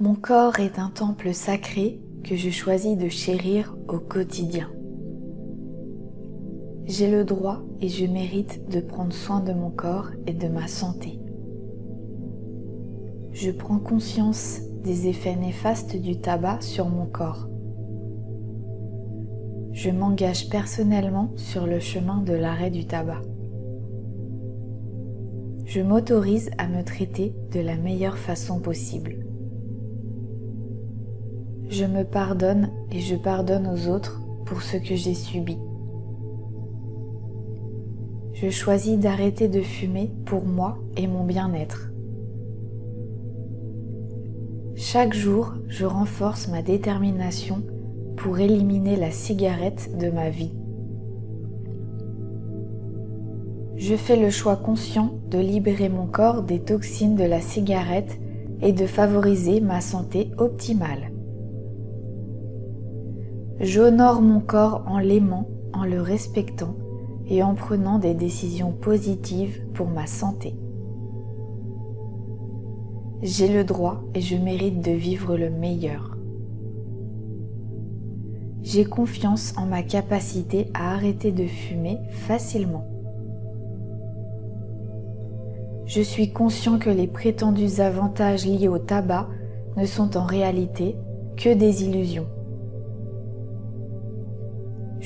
Mon corps est un temple sacré que je choisis de chérir au quotidien. J'ai le droit et je mérite de prendre soin de mon corps et de ma santé. Je prends conscience des effets néfastes du tabac sur mon corps. Je m'engage personnellement sur le chemin de l'arrêt du tabac. Je m'autorise à me traiter de la meilleure façon possible. Je me pardonne et je pardonne aux autres pour ce que j'ai subi. Je choisis d'arrêter de fumer pour moi et mon bien-être. Chaque jour, je renforce ma détermination pour éliminer la cigarette de ma vie. Je fais le choix conscient de libérer mon corps des toxines de la cigarette et de favoriser ma santé optimale. J'honore mon corps en l'aimant, en le respectant et en prenant des décisions positives pour ma santé. J'ai le droit et je mérite de vivre le meilleur. J'ai confiance en ma capacité à arrêter de fumer facilement. Je suis conscient que les prétendus avantages liés au tabac ne sont en réalité que des illusions.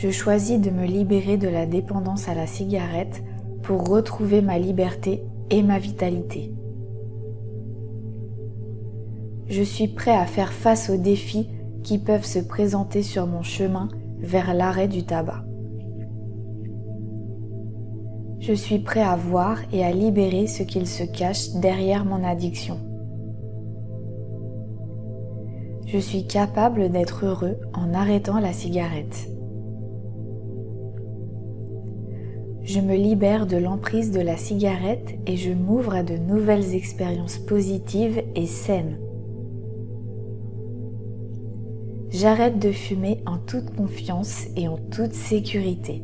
Je choisis de me libérer de la dépendance à la cigarette pour retrouver ma liberté et ma vitalité. Je suis prêt à faire face aux défis qui peuvent se présenter sur mon chemin vers l'arrêt du tabac. Je suis prêt à voir et à libérer ce qu'il se cache derrière mon addiction. Je suis capable d'être heureux en arrêtant la cigarette. Je me libère de l'emprise de la cigarette et je m'ouvre à de nouvelles expériences positives et saines. J'arrête de fumer en toute confiance et en toute sécurité.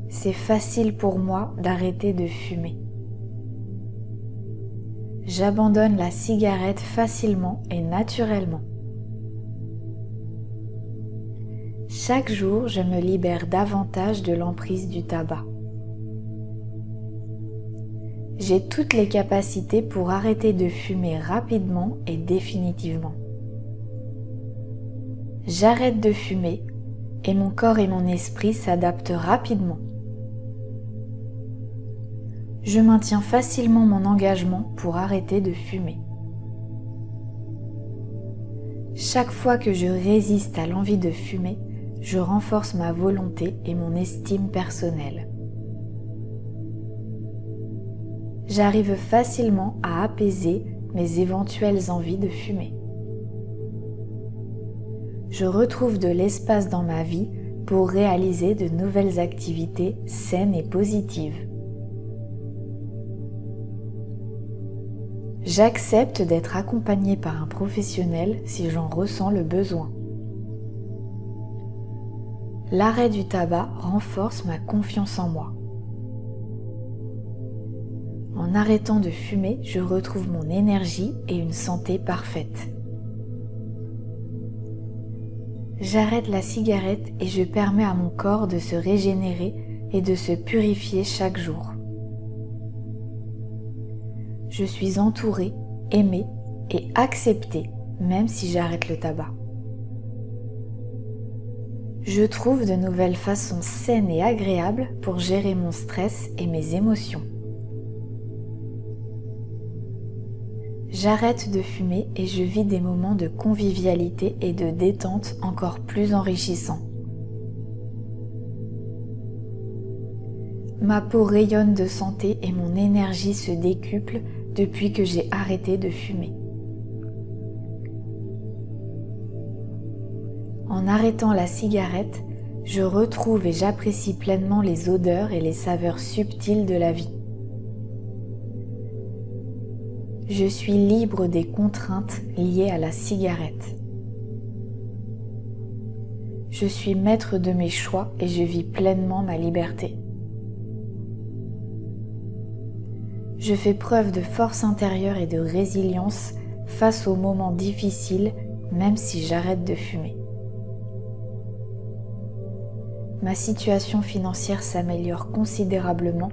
C'est facile pour moi d'arrêter de fumer. J'abandonne la cigarette facilement et naturellement. Chaque jour, je me libère davantage de l'emprise du tabac. J'ai toutes les capacités pour arrêter de fumer rapidement et définitivement. J'arrête de fumer et mon corps et mon esprit s'adaptent rapidement. Je maintiens facilement mon engagement pour arrêter de fumer. Chaque fois que je résiste à l'envie de fumer, je renforce ma volonté et mon estime personnelle. J'arrive facilement à apaiser mes éventuelles envies de fumer. Je retrouve de l'espace dans ma vie pour réaliser de nouvelles activités saines et positives. J'accepte d'être accompagnée par un professionnel si j'en ressens le besoin. L'arrêt du tabac renforce ma confiance en moi. En arrêtant de fumer, je retrouve mon énergie et une santé parfaite. J'arrête la cigarette et je permets à mon corps de se régénérer et de se purifier chaque jour. Je suis entourée, aimée et acceptée même si j'arrête le tabac. Je trouve de nouvelles façons saines et agréables pour gérer mon stress et mes émotions. J'arrête de fumer et je vis des moments de convivialité et de détente encore plus enrichissants. Ma peau rayonne de santé et mon énergie se décuple depuis que j'ai arrêté de fumer. En arrêtant la cigarette, je retrouve et j'apprécie pleinement les odeurs et les saveurs subtiles de la vie. Je suis libre des contraintes liées à la cigarette. Je suis maître de mes choix et je vis pleinement ma liberté. Je fais preuve de force intérieure et de résilience face aux moments difficiles, même si j'arrête de fumer. Ma situation financière s'améliore considérablement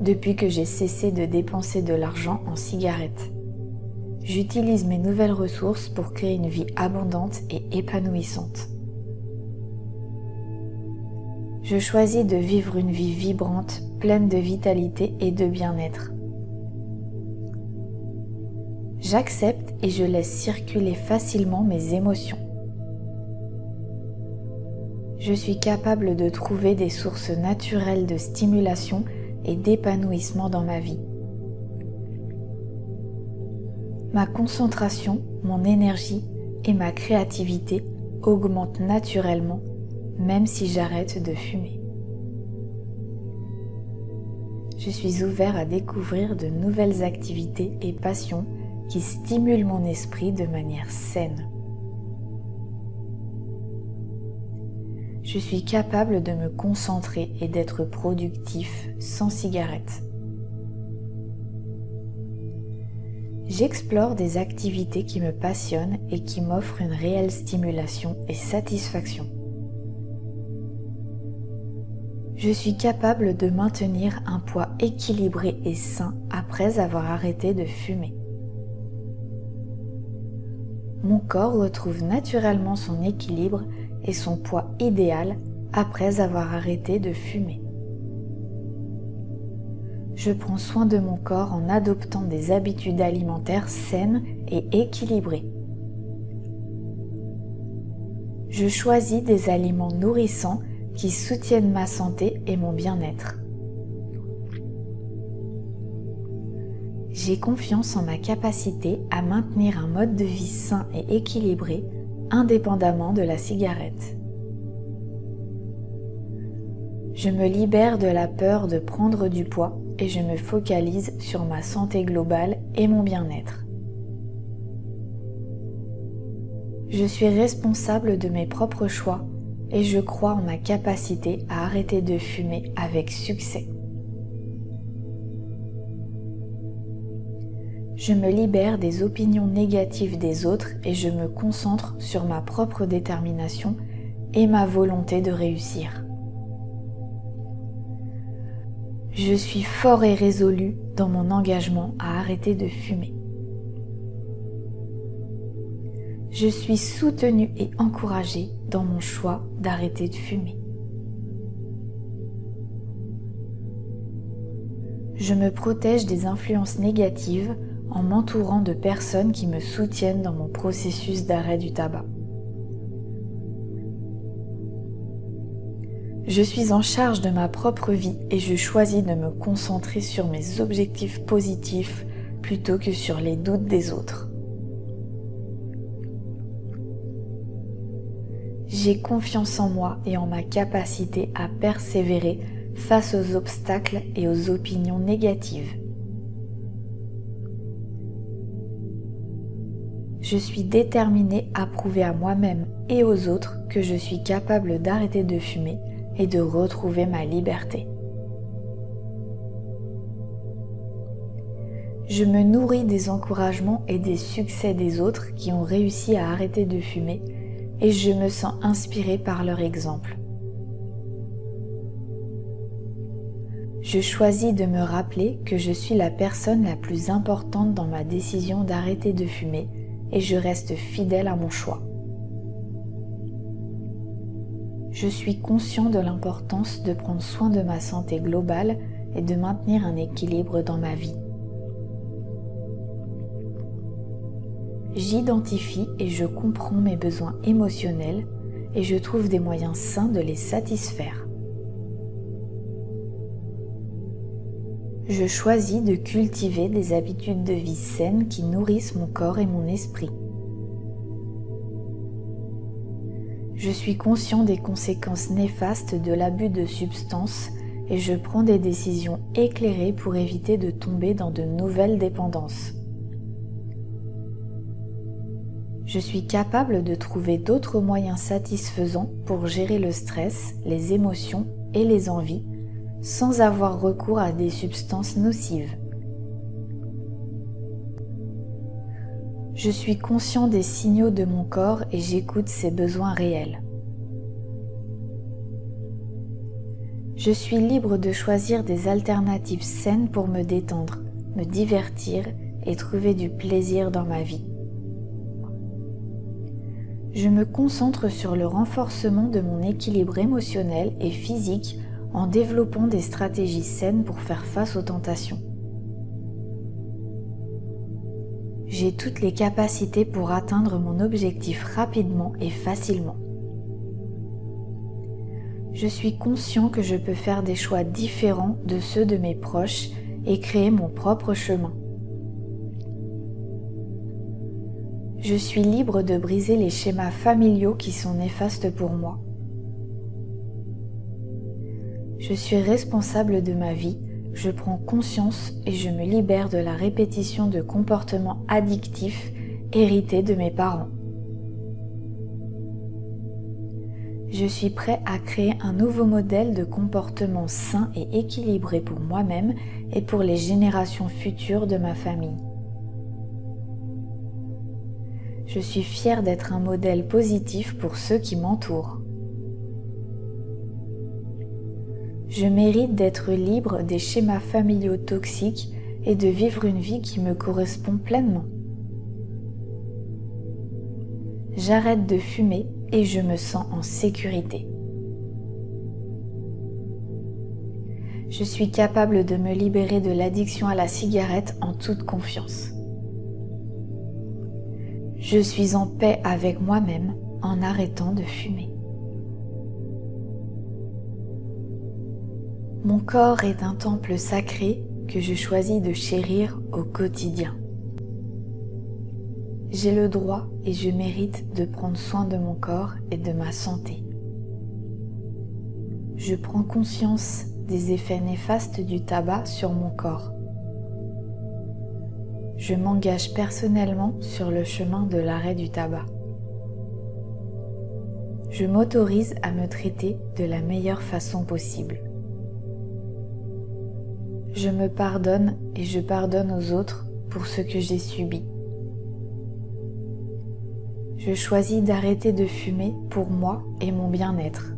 depuis que j'ai cessé de dépenser de l'argent en cigarettes. J'utilise mes nouvelles ressources pour créer une vie abondante et épanouissante. Je choisis de vivre une vie vibrante, pleine de vitalité et de bien-être. J'accepte et je laisse circuler facilement mes émotions. Je suis capable de trouver des sources naturelles de stimulation et d'épanouissement dans ma vie. Ma concentration, mon énergie et ma créativité augmentent naturellement, même si j'arrête de fumer. Je suis ouvert à découvrir de nouvelles activités et passions qui stimulent mon esprit de manière saine. Je suis capable de me concentrer et d'être productif sans cigarette. J'explore des activités qui me passionnent et qui m'offrent une réelle stimulation et satisfaction. Je suis capable de maintenir un poids équilibré et sain après avoir arrêté de fumer. Mon corps retrouve naturellement son équilibre et son poids idéal après avoir arrêté de fumer. Je prends soin de mon corps en adoptant des habitudes alimentaires saines et équilibrées. Je choisis des aliments nourrissants qui soutiennent ma santé et mon bien-être. J'ai confiance en ma capacité à maintenir un mode de vie sain et équilibré indépendamment de la cigarette. Je me libère de la peur de prendre du poids et je me focalise sur ma santé globale et mon bien-être. Je suis responsable de mes propres choix et je crois en ma capacité à arrêter de fumer avec succès. Je me libère des opinions négatives des autres et je me concentre sur ma propre détermination et ma volonté de réussir. Je suis fort et résolu dans mon engagement à arrêter de fumer. Je suis soutenu et encouragé dans mon choix d'arrêter de fumer. Je me protège des influences négatives en m'entourant de personnes qui me soutiennent dans mon processus d'arrêt du tabac. Je suis en charge de ma propre vie et je choisis de me concentrer sur mes objectifs positifs plutôt que sur les doutes des autres. J'ai confiance en moi et en ma capacité à persévérer face aux obstacles et aux opinions négatives. Je suis déterminée à prouver à moi-même et aux autres que je suis capable d'arrêter de fumer et de retrouver ma liberté. Je me nourris des encouragements et des succès des autres qui ont réussi à arrêter de fumer et je me sens inspirée par leur exemple. Je choisis de me rappeler que je suis la personne la plus importante dans ma décision d'arrêter de fumer et je reste fidèle à mon choix. Je suis conscient de l'importance de prendre soin de ma santé globale et de maintenir un équilibre dans ma vie. J'identifie et je comprends mes besoins émotionnels et je trouve des moyens sains de les satisfaire. Je choisis de cultiver des habitudes de vie saines qui nourrissent mon corps et mon esprit. Je suis conscient des conséquences néfastes de l'abus de substances et je prends des décisions éclairées pour éviter de tomber dans de nouvelles dépendances. Je suis capable de trouver d'autres moyens satisfaisants pour gérer le stress, les émotions et les envies sans avoir recours à des substances nocives. Je suis conscient des signaux de mon corps et j'écoute ses besoins réels. Je suis libre de choisir des alternatives saines pour me détendre, me divertir et trouver du plaisir dans ma vie. Je me concentre sur le renforcement de mon équilibre émotionnel et physique en développant des stratégies saines pour faire face aux tentations. J'ai toutes les capacités pour atteindre mon objectif rapidement et facilement. Je suis conscient que je peux faire des choix différents de ceux de mes proches et créer mon propre chemin. Je suis libre de briser les schémas familiaux qui sont néfastes pour moi. Je suis responsable de ma vie, je prends conscience et je me libère de la répétition de comportements addictifs hérités de mes parents. Je suis prêt à créer un nouveau modèle de comportement sain et équilibré pour moi-même et pour les générations futures de ma famille. Je suis fière d'être un modèle positif pour ceux qui m'entourent. Je mérite d'être libre des schémas familiaux toxiques et de vivre une vie qui me correspond pleinement. J'arrête de fumer et je me sens en sécurité. Je suis capable de me libérer de l'addiction à la cigarette en toute confiance. Je suis en paix avec moi-même en arrêtant de fumer. Mon corps est un temple sacré que je choisis de chérir au quotidien. J'ai le droit et je mérite de prendre soin de mon corps et de ma santé. Je prends conscience des effets néfastes du tabac sur mon corps. Je m'engage personnellement sur le chemin de l'arrêt du tabac. Je m'autorise à me traiter de la meilleure façon possible. Je me pardonne et je pardonne aux autres pour ce que j'ai subi. Je choisis d'arrêter de fumer pour moi et mon bien-être.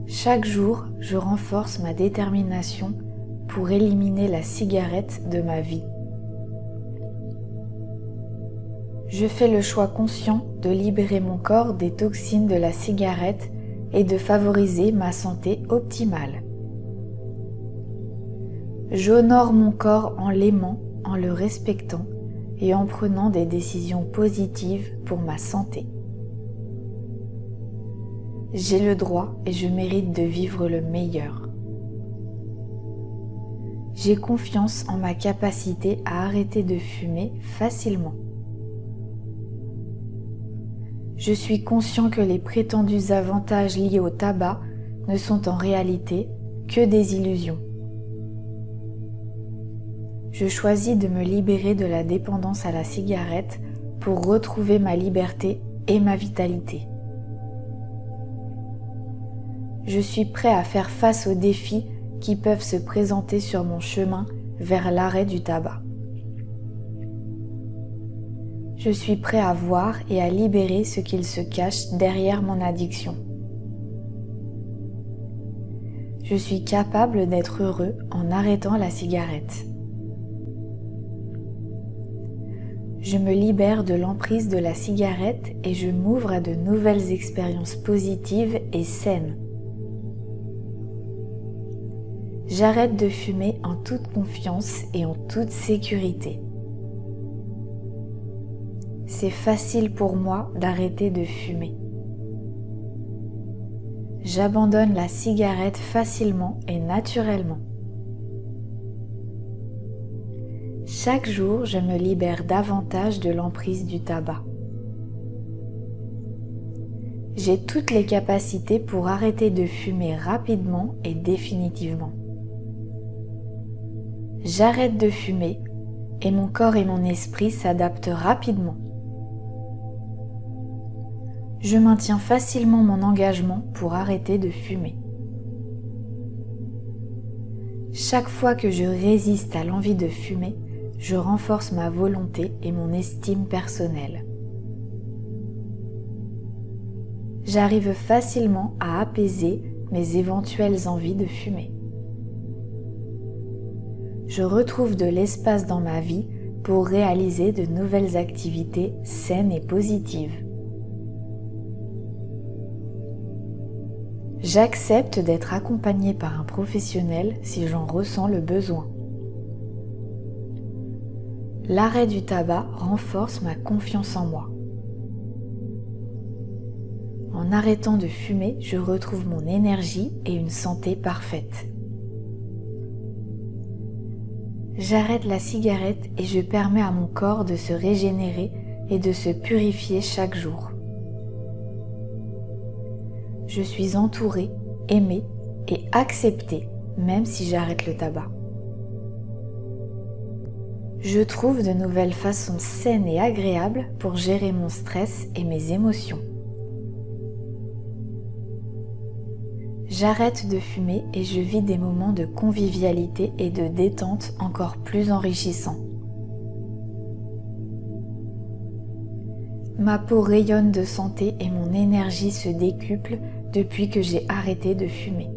Chaque jour, je renforce ma détermination pour éliminer la cigarette de ma vie. Je fais le choix conscient de libérer mon corps des toxines de la cigarette et de favoriser ma santé optimale. J'honore mon corps en l'aimant, en le respectant et en prenant des décisions positives pour ma santé. J'ai le droit et je mérite de vivre le meilleur. J'ai confiance en ma capacité à arrêter de fumer facilement. Je suis conscient que les prétendus avantages liés au tabac ne sont en réalité que des illusions. Je choisis de me libérer de la dépendance à la cigarette pour retrouver ma liberté et ma vitalité. Je suis prêt à faire face aux défis qui peuvent se présenter sur mon chemin vers l'arrêt du tabac. Je suis prêt à voir et à libérer ce qu'il se cache derrière mon addiction. Je suis capable d'être heureux en arrêtant la cigarette. Je me libère de l'emprise de la cigarette et je m'ouvre à de nouvelles expériences positives et saines. J'arrête de fumer en toute confiance et en toute sécurité. C'est facile pour moi d'arrêter de fumer. J'abandonne la cigarette facilement et naturellement. Chaque jour, je me libère davantage de l'emprise du tabac. J'ai toutes les capacités pour arrêter de fumer rapidement et définitivement. J'arrête de fumer et mon corps et mon esprit s'adaptent rapidement. Je maintiens facilement mon engagement pour arrêter de fumer. Chaque fois que je résiste à l'envie de fumer, je renforce ma volonté et mon estime personnelle. J'arrive facilement à apaiser mes éventuelles envies de fumer. Je retrouve de l'espace dans ma vie pour réaliser de nouvelles activités saines et positives. J'accepte d'être accompagnée par un professionnel si j'en ressens le besoin. L'arrêt du tabac renforce ma confiance en moi. En arrêtant de fumer, je retrouve mon énergie et une santé parfaite. J'arrête la cigarette et je permets à mon corps de se régénérer et de se purifier chaque jour. Je suis entourée, aimée et acceptée même si j'arrête le tabac. Je trouve de nouvelles façons saines et agréables pour gérer mon stress et mes émotions. J'arrête de fumer et je vis des moments de convivialité et de détente encore plus enrichissants. Ma peau rayonne de santé et mon énergie se décuple depuis que j'ai arrêté de fumer.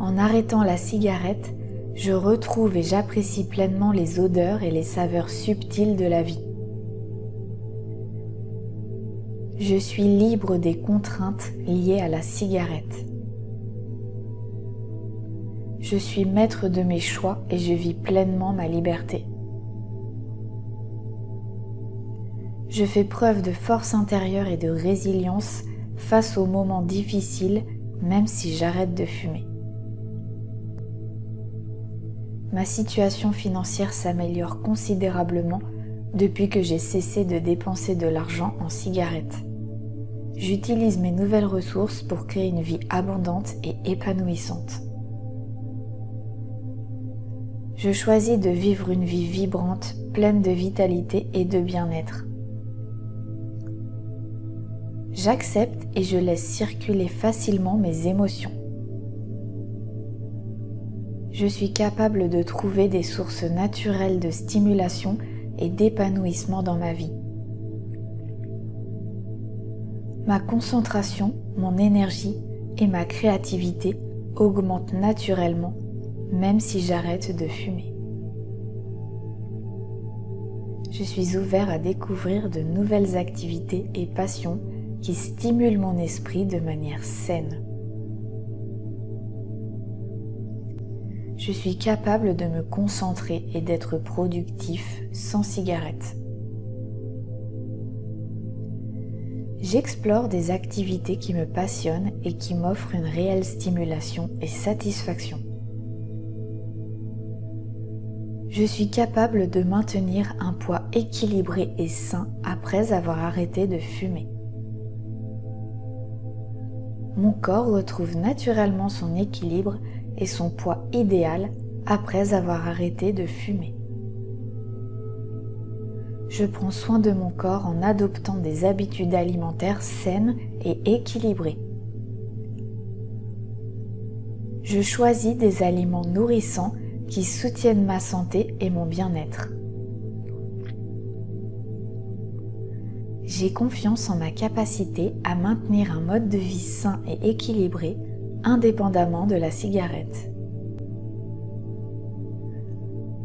En arrêtant la cigarette, je retrouve et j'apprécie pleinement les odeurs et les saveurs subtiles de la vie. Je suis libre des contraintes liées à la cigarette. Je suis maître de mes choix et je vis pleinement ma liberté. Je fais preuve de force intérieure et de résilience face aux moments difficiles, même si j'arrête de fumer. Ma situation financière s'améliore considérablement depuis que j'ai cessé de dépenser de l'argent en cigarettes. J'utilise mes nouvelles ressources pour créer une vie abondante et épanouissante. Je choisis de vivre une vie vibrante, pleine de vitalité et de bien-être. J'accepte et je laisse circuler facilement mes émotions. Je suis capable de trouver des sources naturelles de stimulation et d'épanouissement dans ma vie. Ma concentration, mon énergie et ma créativité augmentent naturellement, même si j'arrête de fumer. Je suis ouvert à découvrir de nouvelles activités et passions qui stimulent mon esprit de manière saine. Je suis capable de me concentrer et d'être productif sans cigarette. J'explore des activités qui me passionnent et qui m'offrent une réelle stimulation et satisfaction. Je suis capable de maintenir un poids équilibré et sain après avoir arrêté de fumer. Mon corps retrouve naturellement son équilibre et son poids idéal après avoir arrêté de fumer. Je prends soin de mon corps en adoptant des habitudes alimentaires saines et équilibrées. Je choisis des aliments nourrissants qui soutiennent ma santé et mon bien-être. J'ai confiance en ma capacité à maintenir un mode de vie sain et équilibré, indépendamment de la cigarette.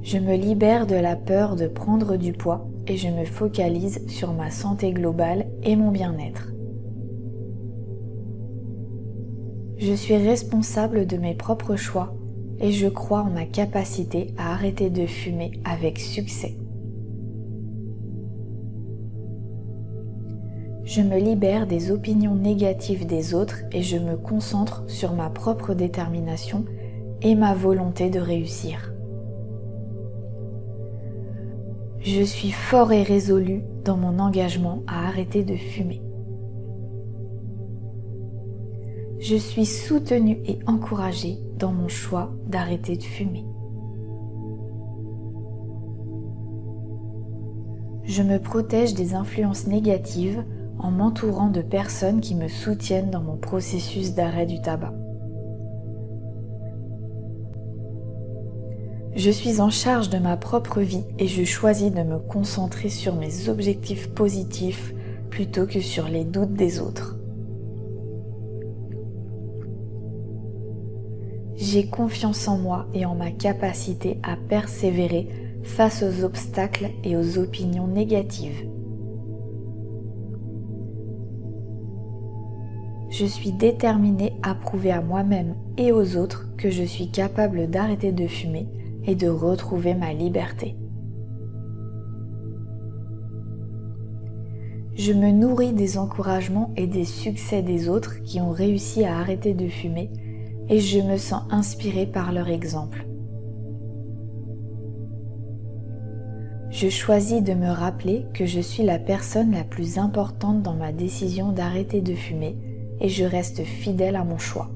Je me libère de la peur de prendre du poids et je me focalise sur ma santé globale et mon bien-être. Je suis responsable de mes propres choix et je crois en ma capacité à arrêter de fumer avec succès. Je me libère des opinions négatives des autres et je me concentre sur ma propre détermination et ma volonté de réussir. Je suis fort et résolu dans mon engagement à arrêter de fumer. Je suis soutenu et encouragé dans mon choix d'arrêter de fumer. Je me protège des influences négatives en m'entourant de personnes qui me soutiennent dans mon processus d'arrêt du tabac. Je suis en charge de ma propre vie et je choisis de me concentrer sur mes objectifs positifs plutôt que sur les doutes des autres. J'ai confiance en moi et en ma capacité à persévérer face aux obstacles et aux opinions négatives. Je suis déterminée à prouver à moi-même et aux autres que je suis capable d'arrêter de fumer et de retrouver ma liberté. Je me nourris des encouragements et des succès des autres qui ont réussi à arrêter de fumer et je me sens inspirée par leur exemple. Je choisis de me rappeler que je suis la personne la plus importante dans ma décision d'arrêter de fumer et je reste fidèle à mon choix.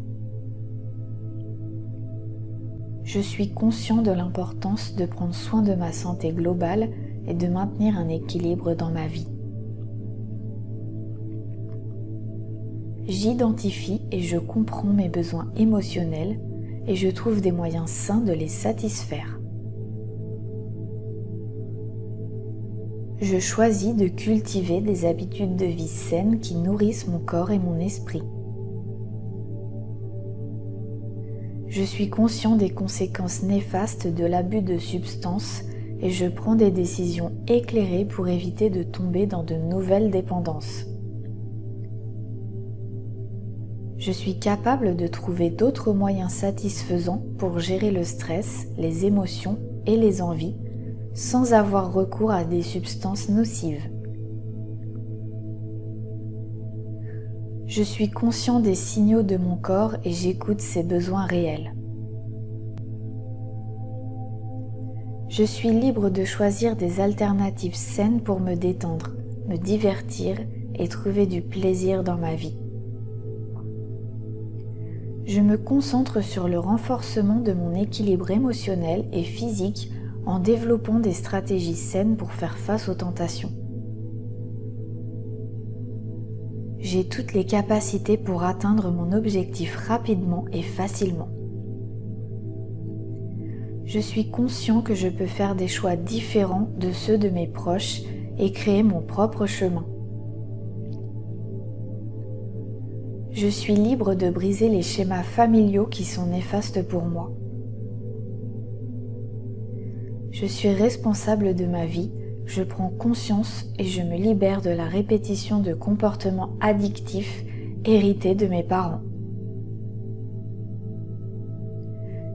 Je suis conscient de l'importance de prendre soin de ma santé globale et de maintenir un équilibre dans ma vie. J'identifie et je comprends mes besoins émotionnels et je trouve des moyens sains de les satisfaire. Je choisis de cultiver des habitudes de vie saines qui nourrissent mon corps et mon esprit. Je suis conscient des conséquences néfastes de l'abus de substances et je prends des décisions éclairées pour éviter de tomber dans de nouvelles dépendances. Je suis capable de trouver d'autres moyens satisfaisants pour gérer le stress, les émotions et les envies sans avoir recours à des substances nocives. Je suis conscient des signaux de mon corps et j'écoute ses besoins réels. Je suis libre de choisir des alternatives saines pour me détendre, me divertir et trouver du plaisir dans ma vie. Je me concentre sur le renforcement de mon équilibre émotionnel et physique en développant des stratégies saines pour faire face aux tentations. J'ai toutes les capacités pour atteindre mon objectif rapidement et facilement. Je suis conscient que je peux faire des choix différents de ceux de mes proches et créer mon propre chemin. Je suis libre de briser les schémas familiaux qui sont néfastes pour moi. Je suis responsable de ma vie, je prends conscience et je me libère de la répétition de comportements addictifs hérités de mes parents.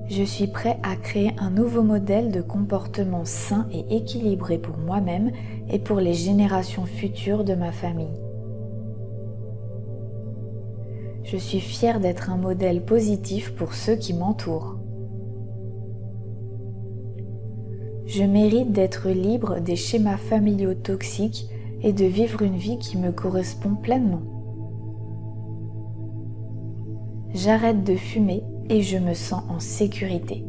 Je suis prêt à créer un nouveau modèle de comportement sain et équilibré pour moi-même et pour les générations futures de ma famille. Je suis fière d'être un modèle positif pour ceux qui m'entourent. Je mérite d'être libre des schémas familiaux toxiques et de vivre une vie qui me correspond pleinement. J'arrête de fumer et je me sens en sécurité.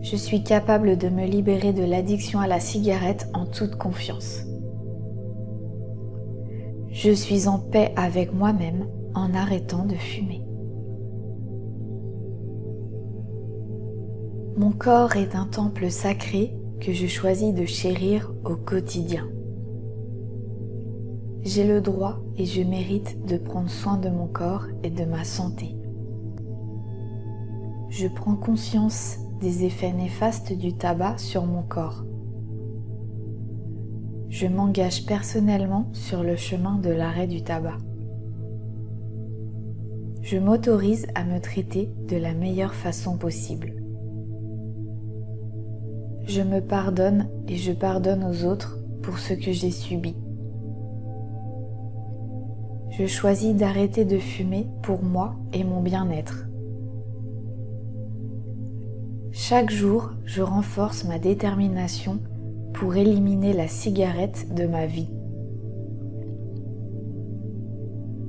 Je suis capable de me libérer de l'addiction à la cigarette en toute confiance. Je suis en paix avec moi-même en arrêtant de fumer. Mon corps est un temple sacré que je choisis de chérir au quotidien. J'ai le droit et je mérite de prendre soin de mon corps et de ma santé. Je prends conscience des effets néfastes du tabac sur mon corps. Je m'engage personnellement sur le chemin de l'arrêt du tabac. Je m'autorise à me traiter de la meilleure façon possible. Je me pardonne et je pardonne aux autres pour ce que j'ai subi. Je choisis d'arrêter de fumer pour moi et mon bien-être. Chaque jour, je renforce ma détermination pour éliminer la cigarette de ma vie.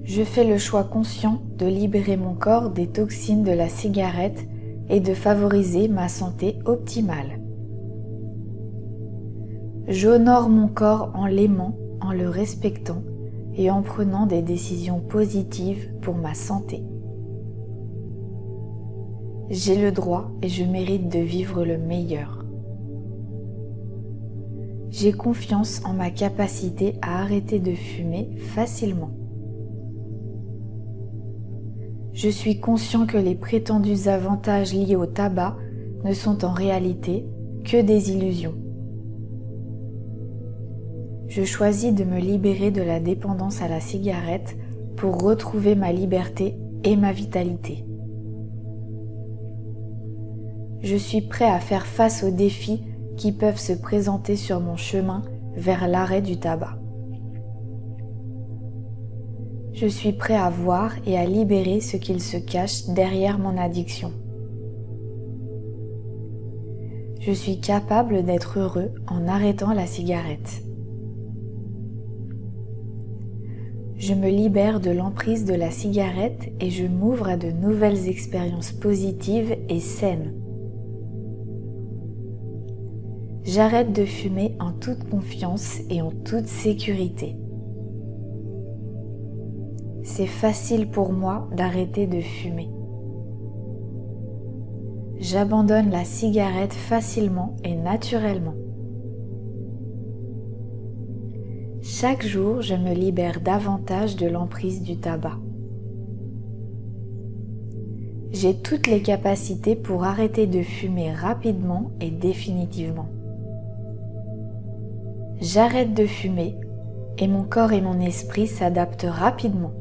Je fais le choix conscient de libérer mon corps des toxines de la cigarette et de favoriser ma santé optimale. J'honore mon corps en l'aimant, en le respectant et en prenant des décisions positives pour ma santé. J'ai le droit et je mérite de vivre le meilleur. J'ai confiance en ma capacité à arrêter de fumer facilement. Je suis conscient que les prétendus avantages liés au tabac ne sont en réalité que des illusions. Je choisis de me libérer de la dépendance à la cigarette pour retrouver ma liberté et ma vitalité. Je suis prêt à faire face aux défis qui peuvent se présenter sur mon chemin vers l'arrêt du tabac. Je suis prêt à voir et à libérer ce qu'il se cache derrière mon addiction. Je suis capable d'être heureux en arrêtant la cigarette. Je me libère de l'emprise de la cigarette et je m'ouvre à de nouvelles expériences positives et saines. J'arrête de fumer en toute confiance et en toute sécurité. C'est facile pour moi d'arrêter de fumer. J'abandonne la cigarette facilement et naturellement. Chaque jour, je me libère davantage de l'emprise du tabac. J'ai toutes les capacités pour arrêter de fumer rapidement et définitivement. J'arrête de fumer et mon corps et mon esprit s'adaptent rapidement.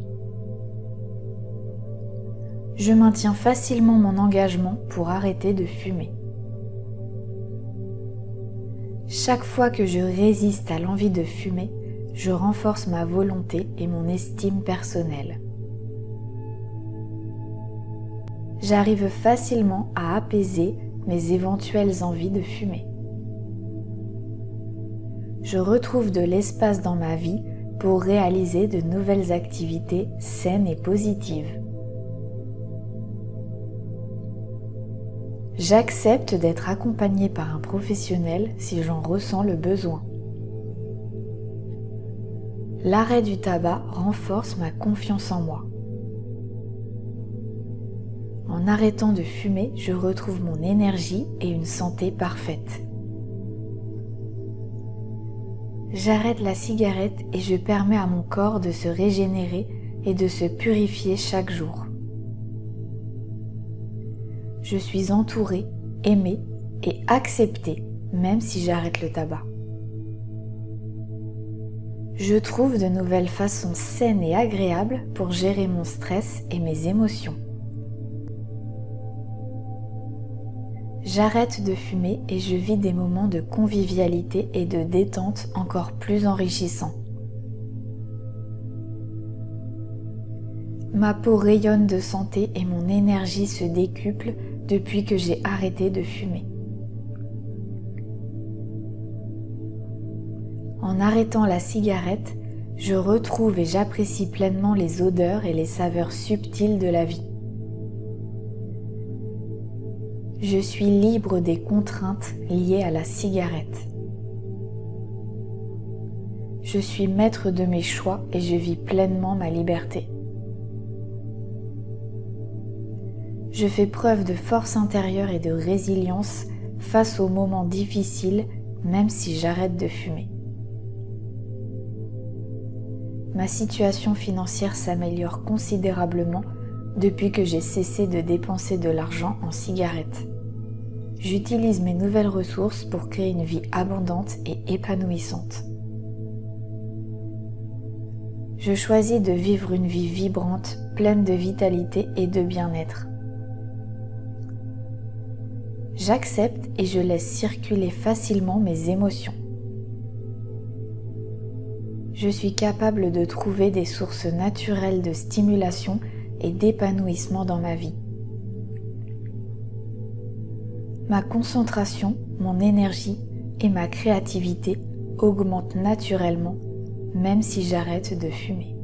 Je maintiens facilement mon engagement pour arrêter de fumer. Chaque fois que je résiste à l'envie de fumer, je renforce ma volonté et mon estime personnelle. J'arrive facilement à apaiser mes éventuelles envies de fumer. Je retrouve de l'espace dans ma vie pour réaliser de nouvelles activités saines et positives. J'accepte d'être accompagné par un professionnel si j'en ressens le besoin. L'arrêt du tabac renforce ma confiance en moi. En arrêtant de fumer, je retrouve mon énergie et une santé parfaite. J'arrête la cigarette et je permets à mon corps de se régénérer et de se purifier chaque jour. Je suis entourée, aimée et acceptée même si j'arrête le tabac. Je trouve de nouvelles façons saines et agréables pour gérer mon stress et mes émotions. J'arrête de fumer et je vis des moments de convivialité et de détente encore plus enrichissants. Ma peau rayonne de santé et mon énergie se décuple depuis que j'ai arrêté de fumer. En arrêtant la cigarette, je retrouve et j'apprécie pleinement les odeurs et les saveurs subtiles de la vie. Je suis libre des contraintes liées à la cigarette. Je suis maître de mes choix et je vis pleinement ma liberté. Je fais preuve de force intérieure et de résilience face aux moments difficiles, même si j'arrête de fumer. Ma situation financière s'améliore considérablement depuis que j'ai cessé de dépenser de l'argent en cigarettes. J'utilise mes nouvelles ressources pour créer une vie abondante et épanouissante. Je choisis de vivre une vie vibrante, pleine de vitalité et de bien-être. J'accepte et je laisse circuler facilement mes émotions. Je suis capable de trouver des sources naturelles de stimulation et d'épanouissement dans ma vie. Ma concentration, mon énergie et ma créativité augmentent naturellement, même si j'arrête de fumer.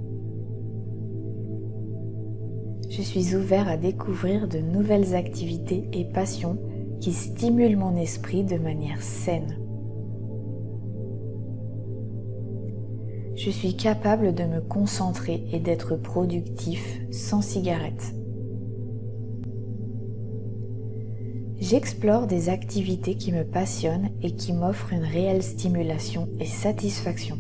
Je suis ouvert à découvrir de nouvelles activités et passions qui stimulent mon esprit de manière saine. Je suis capable de me concentrer et d'être productif sans cigarette. J'explore des activités qui me passionnent et qui m'offrent une réelle stimulation et satisfaction.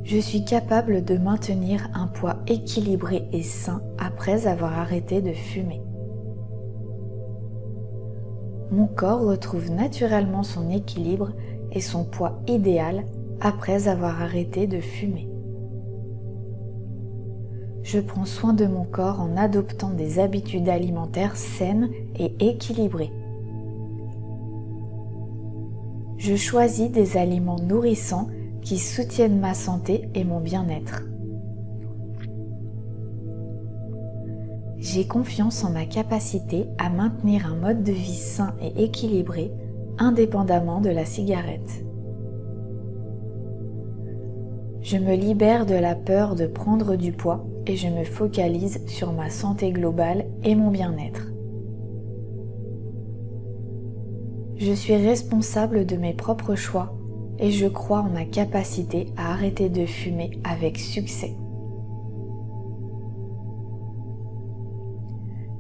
Je suis capable de maintenir un poids équilibré et sain après avoir arrêté de fumer. Mon corps retrouve naturellement son équilibre et son poids idéal après avoir arrêté de fumer. Je prends soin de mon corps en adoptant des habitudes alimentaires saines et équilibrées. Je choisis des aliments nourrissants qui soutiennent ma santé et mon bien-être. J'ai confiance en ma capacité à maintenir un mode de vie sain et équilibré indépendamment de la cigarette. Je me libère de la peur de prendre du poids et je me focalise sur ma santé globale et mon bien-être. Je suis responsable de mes propres choix et je crois en ma capacité à arrêter de fumer avec succès.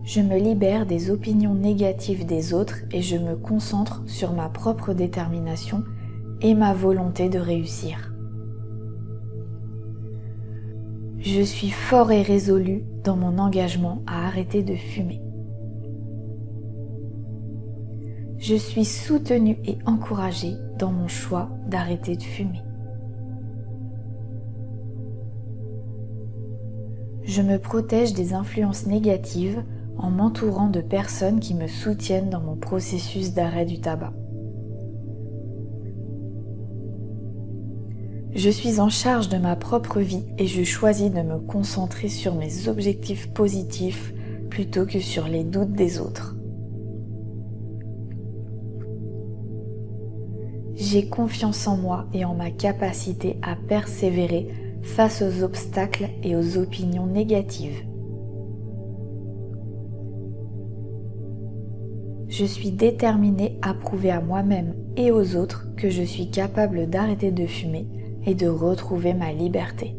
Je me libère des opinions négatives des autres et je me concentre sur ma propre détermination et ma volonté de réussir. Je suis fort et résolu dans mon engagement à arrêter de fumer. Je suis soutenu et encouragé dans mon choix d'arrêter de fumer. Je me protège des influences négatives en m'entourant de personnes qui me soutiennent dans mon processus d'arrêt du tabac. Je suis en charge de ma propre vie et je choisis de me concentrer sur mes objectifs positifs plutôt que sur les doutes des autres. J'ai confiance en moi et en ma capacité à persévérer face aux obstacles et aux opinions négatives. Je suis déterminée à prouver à moi-même et aux autres que je suis capable d'arrêter de fumer et de retrouver ma liberté.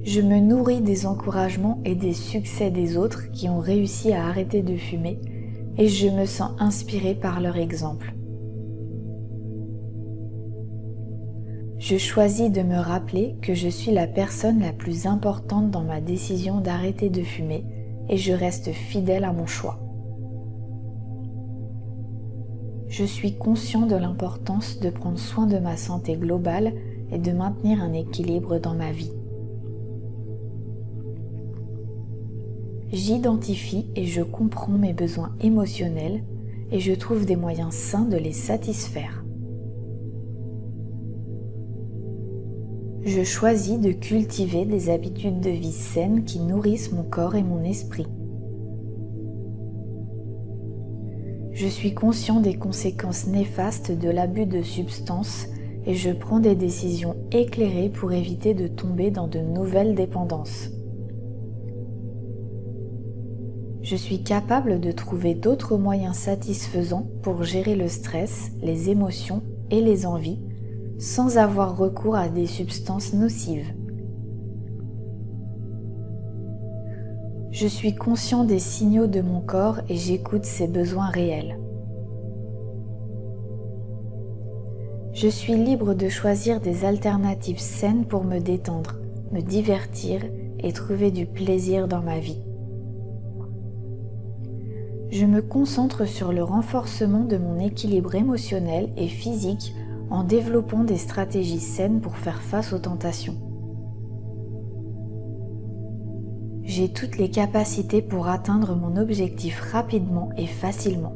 Je me nourris des encouragements et des succès des autres qui ont réussi à arrêter de fumer et je me sens inspirée par leur exemple. Je choisis de me rappeler que je suis la personne la plus importante dans ma décision d'arrêter de fumer et je reste fidèle à mon choix. Je suis conscient de l'importance de prendre soin de ma santé globale et de maintenir un équilibre dans ma vie. J'identifie et je comprends mes besoins émotionnels et je trouve des moyens sains de les satisfaire. Je choisis de cultiver des habitudes de vie saines qui nourrissent mon corps et mon esprit. Je suis conscient des conséquences néfastes de l'abus de substances et je prends des décisions éclairées pour éviter de tomber dans de nouvelles dépendances. Je suis capable de trouver d'autres moyens satisfaisants pour gérer le stress, les émotions et les envies sans avoir recours à des substances nocives. Je suis conscient des signaux de mon corps et j'écoute ses besoins réels. Je suis libre de choisir des alternatives saines pour me détendre, me divertir et trouver du plaisir dans ma vie. Je me concentre sur le renforcement de mon équilibre émotionnel et physique en développant des stratégies saines pour faire face aux tentations. J'ai toutes les capacités pour atteindre mon objectif rapidement et facilement.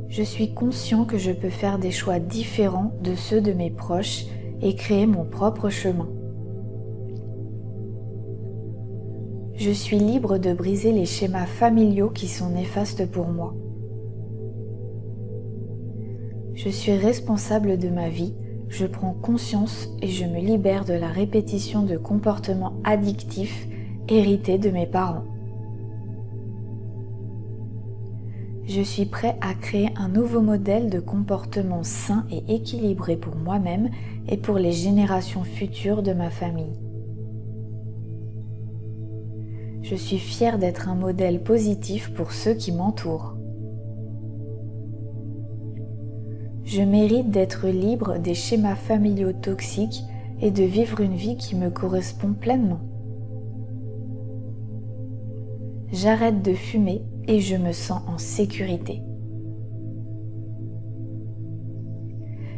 Je suis conscient que je peux faire des choix différents de ceux de mes proches et créer mon propre chemin. Je suis libre de briser les schémas familiaux qui sont néfastes pour moi. Je suis responsable de ma vie, je prends conscience et je me libère de la répétition de comportements addictifs hérités de mes parents. Je suis prêt à créer un nouveau modèle de comportement sain et équilibré pour moi-même et pour les générations futures de ma famille. Je suis fière d'être un modèle positif pour ceux qui m'entourent. Je mérite d'être libre des schémas familiaux toxiques et de vivre une vie qui me correspond pleinement. J'arrête de fumer et je me sens en sécurité.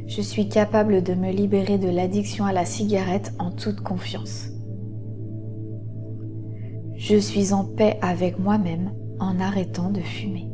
Je suis capable de me libérer de l'addiction à la cigarette en toute confiance. Je suis en paix avec moi-même en arrêtant de fumer.